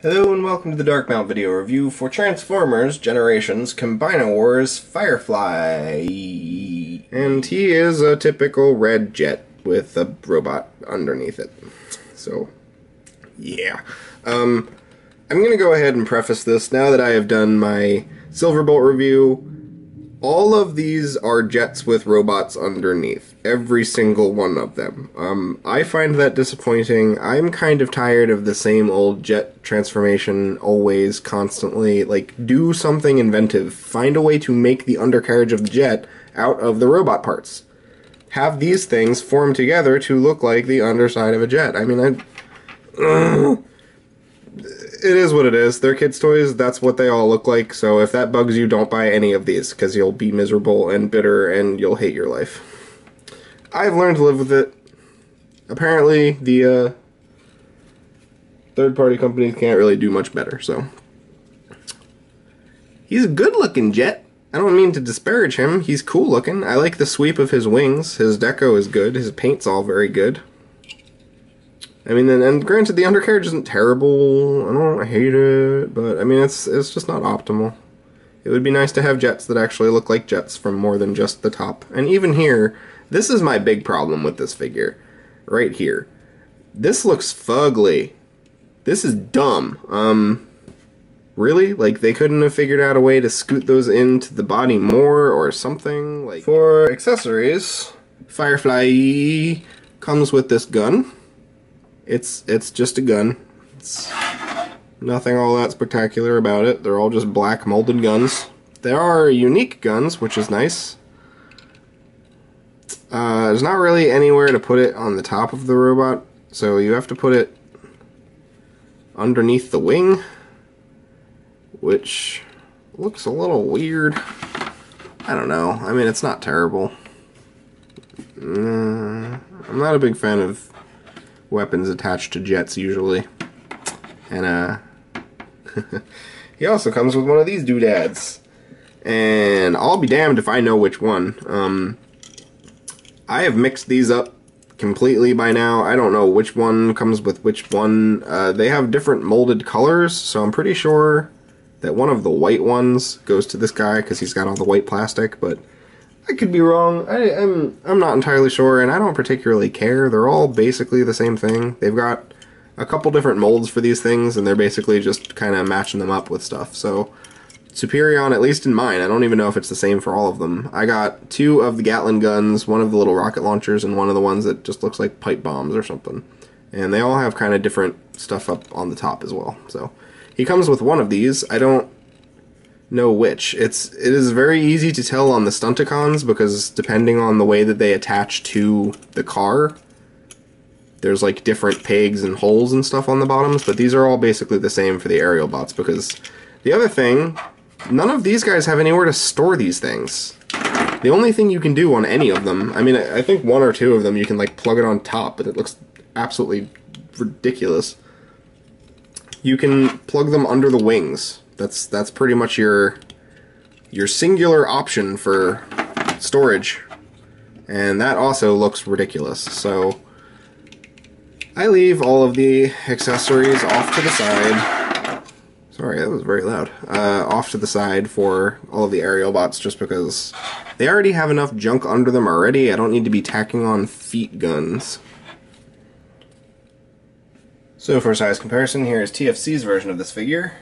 Hello and welcome to the Dark Mount video review for Transformers Generations Combiner Wars Firefly. And he is a typical red jet with a robot underneath it. So, yeah. I'm going to go ahead and preface this now that I have done my Silverbolt review. All of these are jets with robots underneath. Every single one of them. I find that disappointing. I'm kind of tired of the same old jet transformation, always, constantly. Like, do something inventive. Find a way to make the undercarriage of the jet out of the robot parts. Have these things form together to look like the underside of a jet. I mean, it is what it is. They're kids' toys. That's what they all look like. So if that bugs you, don't buy any of these, because you'll be miserable and bitter and you'll hate your life. I've learned to live with it. Apparently, the third-party companies can't really do much better, so. He's a good-looking jet. I don't mean to disparage him. He's cool-looking. I like the sweep of his wings. His deco is good. His paint's all very good. I mean, and granted, the undercarriage isn't terrible. I don't hate it, but I mean, it's just not optimal. It would be nice to have jets that actually look like jets from more than just the top. And even here, this is my big problem with this figure. Right here. This looks fugly. This is dumb. Really? Like, they couldn't have figured out a way to scoot those into the body more or something? Like, for accessories, Firefly comes with this gun. It's just a gun. It's nothing all that spectacular about it. They're all just black molded guns. There are unique guns, which is nice. There's not really anywhere to put it on the top of the robot, so you have to put it underneath the wing, which looks a little weird. I don't know. I mean, it's not terrible. I'm not a big fan of weapons attached to jets usually. And he also comes with one of these doodads. And I'll be damned if I know which one. I have mixed these up completely by now. I don't know which one comes with which one. They have different molded colors, so I'm pretty sure that one of the white ones goes to this guy because he's got all the white plastic, but I could be wrong. I'm not entirely sure, and I don't particularly care. They're all basically the same thing. They've got a couple different molds for these things, and they're basically just kind of matching them up with stuff. So, Superion, at least in mine, I don't even know if it's the same for all of them. I got 2 of the Gatling guns, one of the little rocket launchers, and one of the ones that just looks like pipe bombs or something. And they all have kind of different stuff up on the top as well. So, he comes with one of these. I don't know which. It is very easy to tell on the Stunticons because depending on the way that they attach to the car, there's like different pegs and holes and stuff on the bottoms, but these are all basically the same for the aerial bots because the other thing, none of these guys have anywhere to store these things. The only thing you can do on any of them, I mean, I think 1 or 2 of them you can like plug it on top, but it looks absolutely ridiculous. You can plug them under the wings. That's pretty much your singular option for storage, and that also looks ridiculous. So I leave all of the accessories off to the side. Sorry, that was very loud. Off to the side for all of the aerial bots, just because they already have enough junk under them already. I don't need to be tacking on feet guns. So for size comparison, here is TFC's version of this figure.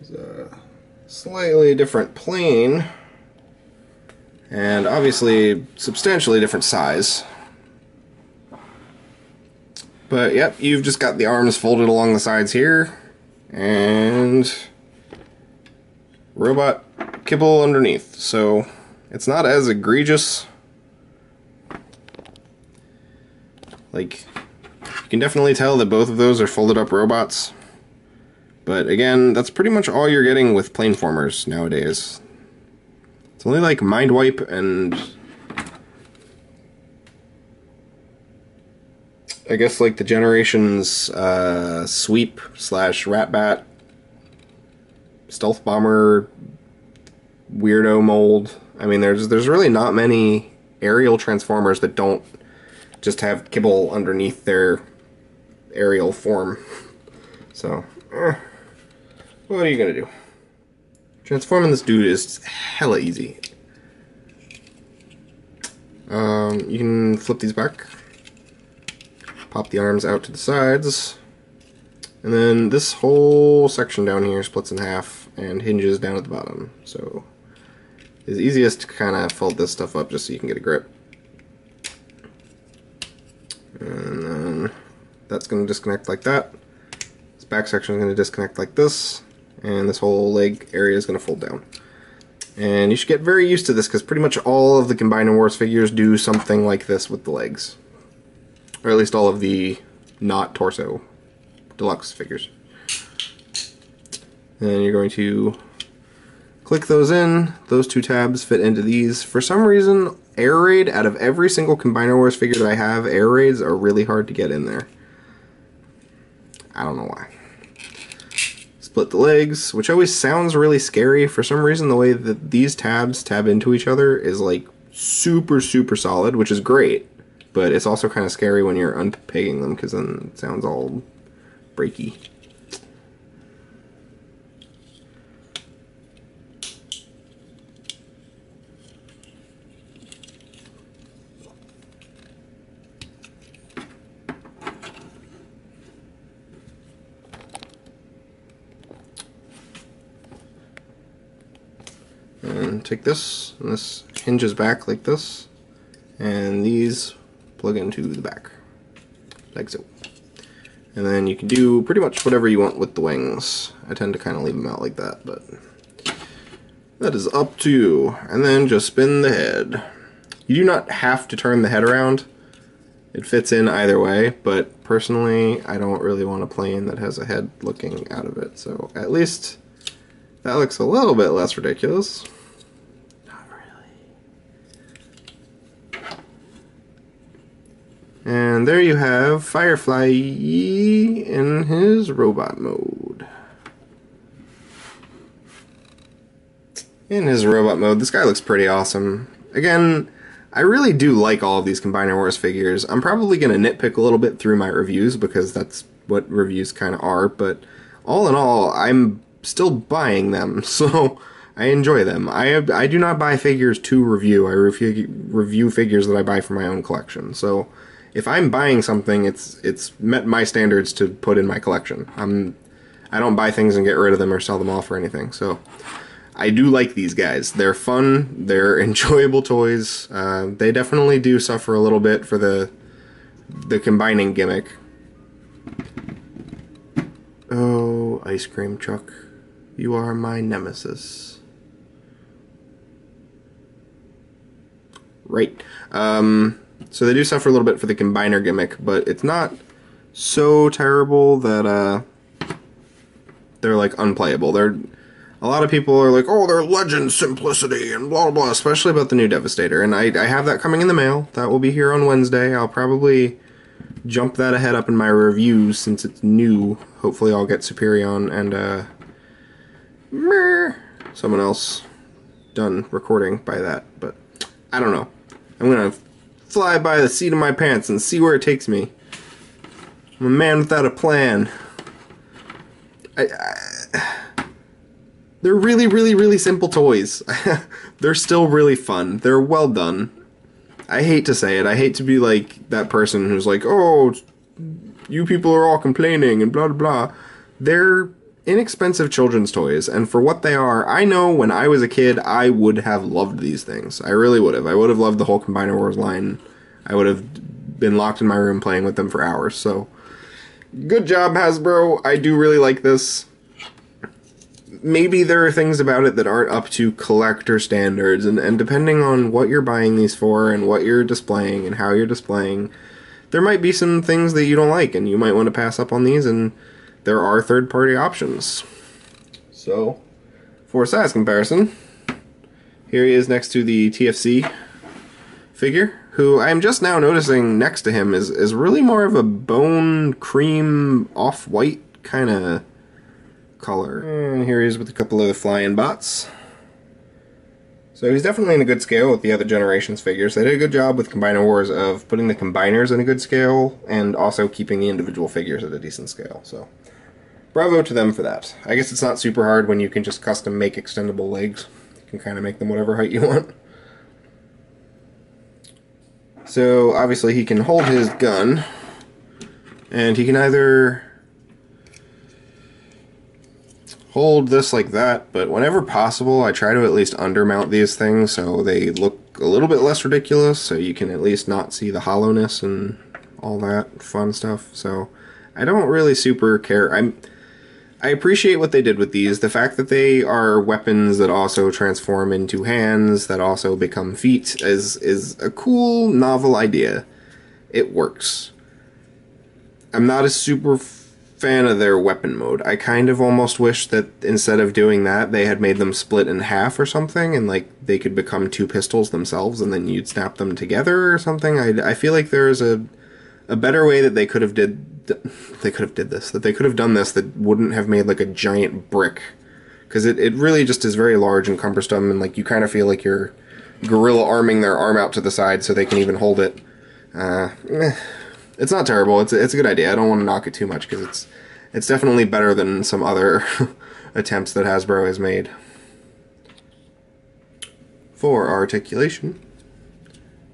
It's a slightly different plane, and obviously substantially different size. But yep, you've just got the arms folded along the sides here, and robot kibble underneath. So it's not as egregious. Like, you can definitely tell that both of those are folded up robots. But again, that's pretty much all you're getting with planeformers nowadays. It's only like Mindwipe and I guess like the Generations Sweep / Ratbat Stealth Bomber weirdo mold. I mean, there's really not many aerial transformers that don't just have kibble underneath their aerial form. So, what are you gonna do? Transforming this dude is hella easy. You can flip these back, pop the arms out to the sides, and then this whole section down here splits in half and hinges down at the bottom. So it's easiest to kind of fold this stuff up just so you can get a grip. And then that's going to disconnect like that. This back section is going to disconnect like this, and this whole leg area is going to fold down. And you should get very used to this because pretty much all of the Combiner Wars figures do something like this with the legs. Or at least all of the not torso deluxe figures. And you're going to click those in. Those two tabs fit into these. For some reason, air raid, out of every single Combiner Wars figure that I have, air raids are really hard to get in there. I don't know why. Split the legs, which always sounds really scary. For some reason, the way that these tabs tab into each other is like super, super solid, which is great. But it's also kind of scary when you're unpegging them because then it sounds all breaky. And take this, and this hinges back like this, and these plug into the back, like so. And then you can do pretty much whatever you want with the wings. I tend to kind of leave them out like that, but that is up to you. And then just spin the head. You do not have to turn the head around. It fits in either way, but personally, I don't really want a plane that has a head looking out of it, so at least that looks a little bit less ridiculous. Not really. And there you have Firefly in his robot mode. In his robot mode, this guy looks pretty awesome. Again, I really do like all of these Combiner Wars figures. I'm probably going to nitpick a little bit through my reviews because that's what reviews kind of are, but all in all, I'm still buying them, so I enjoy them. I do not buy figures to review. I review figures that I buy for my own collection. So if I'm buying something, it's met my standards to put in my collection. I don't buy things and get rid of them or sell them off or anything. So I do like these guys. They're fun. They're enjoyable toys. They definitely do suffer a little bit for the combining gimmick. Oh, ice cream truck. You are my nemesis. Right. So they do suffer a little bit for the combiner gimmick, but it's not so terrible that they're like unplayable. A lot of people are like, oh, they're legend simplicity and blah blah, especially about the new Devastator. And I have that coming in the mail. That will be here on Wednesday. I'll probably jump that ahead up in my reviews since it's new. Hopefully I'll get Superion and someone else done recording by that, but I don't know. I'm gonna fly by the seat of my pants and see where it takes me. I'm a man without a plan. They're really, really, really simple toys. They're still really fun. They're well done. I hate to say it. I hate to be like that person who's like, oh, you people are all complaining and blah, blah, blah. They're inexpensive children's toys, and for what they are, I know when I was a kid, I would have loved these things. I really would have. I would have loved the whole Combiner Wars line. I would have been locked in my room playing with them for hours, so good job, Hasbro. I do really like this. Maybe there are things about it that aren't up to collector standards, and depending on what you're buying these for and what you're displaying and how you're displaying, there might be some things that you don't like, and you might want to pass up on these, and there are third-party options. So, for size comparison, here he is next to the TFC figure, who I'm just now noticing next to him is really more of a bone cream off-white kind of color. And here he is with a couple of the flying bots. So he's definitely in a good scale with the other generations figures. They did a good job with Combiner Wars of putting the combiners in a good scale and also keeping the individual figures at a decent scale. So bravo to them for that. I guess it's not super hard when you can just custom make extendable legs. You can kind of make them whatever height you want. So obviously he can hold his gun, and he can either hold this like that, but whenever possible I try to at least undermount these things so they look a little bit less ridiculous, so you can at least not see the hollowness and all that fun stuff. So I don't really super care. I appreciate what they did with these. The fact that they are weapons that also transform into hands, that also become feet, is a cool, novel idea. It works. I'm not a super fan of their weapon mode. I kind of almost wish that instead of doing that, they had made them split in half or something, and like they could become two pistols themselves, and then you'd snap them together or something. I feel like there's a better way that they could have done this that wouldn't have made like a giant brick, because it really just is very large and cumbersome, and like you kind of feel like you're gorilla arming their arm out to the side so they can even hold it. It's not terrible. It's a good idea. I don't want to knock it too much because it's definitely better than some other attempts that Hasbro has made. For articulation,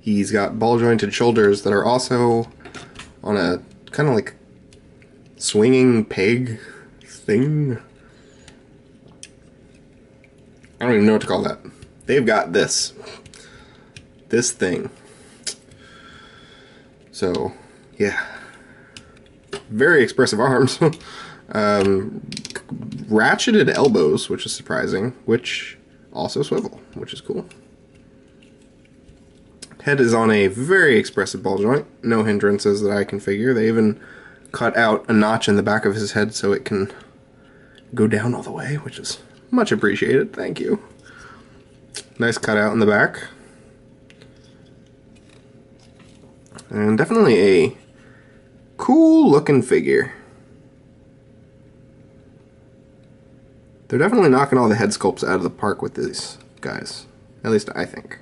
he's got ball jointed shoulders that are also on a kind of like swinging peg thing. I don't even know what to call that. They've got this thing. So yeah, very expressive arms. Ratcheted elbows, which is surprising, which also swivel, which is cool. Head is on a very expressive ball joint, no hindrances that I can figure. They even cut out a notch in the back of his head so it can go down all the way, which is much appreciated. Thank you. Nice cutout in the back. And definitely a cool looking figure. They're definitely knocking all the head sculpts out of the park with these guys. At least I think.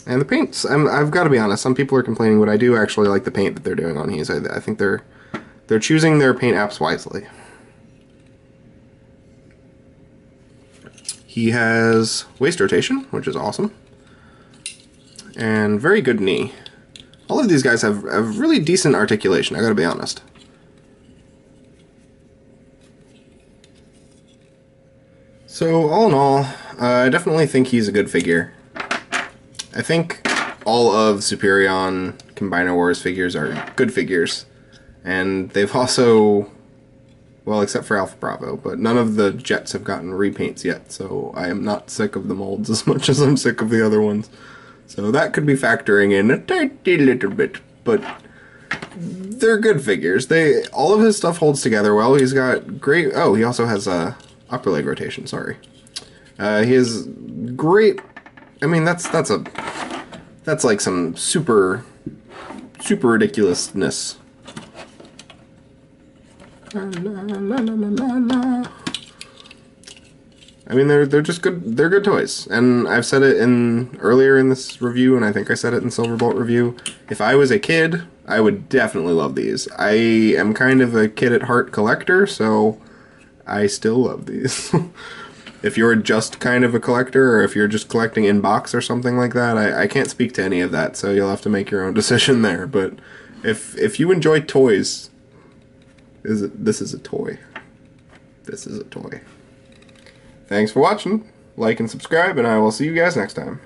And the paints, I've got to be honest, some people are complaining, but I do actually like the paint that they're doing on these. I think they're choosing their paint apps wisely. He has waist rotation, which is awesome. And very good knee. All of these guys have really decent articulation, I gotta be honest. So all in all, I definitely think he's a good figure. I think all of Superion Combiner Wars figures are good figures. And they've also, well, except for Alpha Bravo, but none of the jets have gotten repaints yet, so I am not sick of the molds as much as I'm sick of the other ones. So that could be factoring in a tiny little bit, but they're good figures. All of his stuff holds together well. He's got great, oh, he also has upper leg rotation, sorry. He has great, I mean, that's like some super ridiculousness. I mean, they're just good. They're good toys, and I've said it earlier in this review, and I think I said it in Silverbolt review. If I was a kid, I would definitely love these. I am kind of a kid at heart collector, so I still love these. If you're just kind of a collector, or if you're just collecting in box or something like that, I can't speak to any of that, so you'll have to make your own decision there. But if you enjoy toys, this is a toy. This is a toy. Thanks for watching. Like and subscribe, and I will see you guys next time.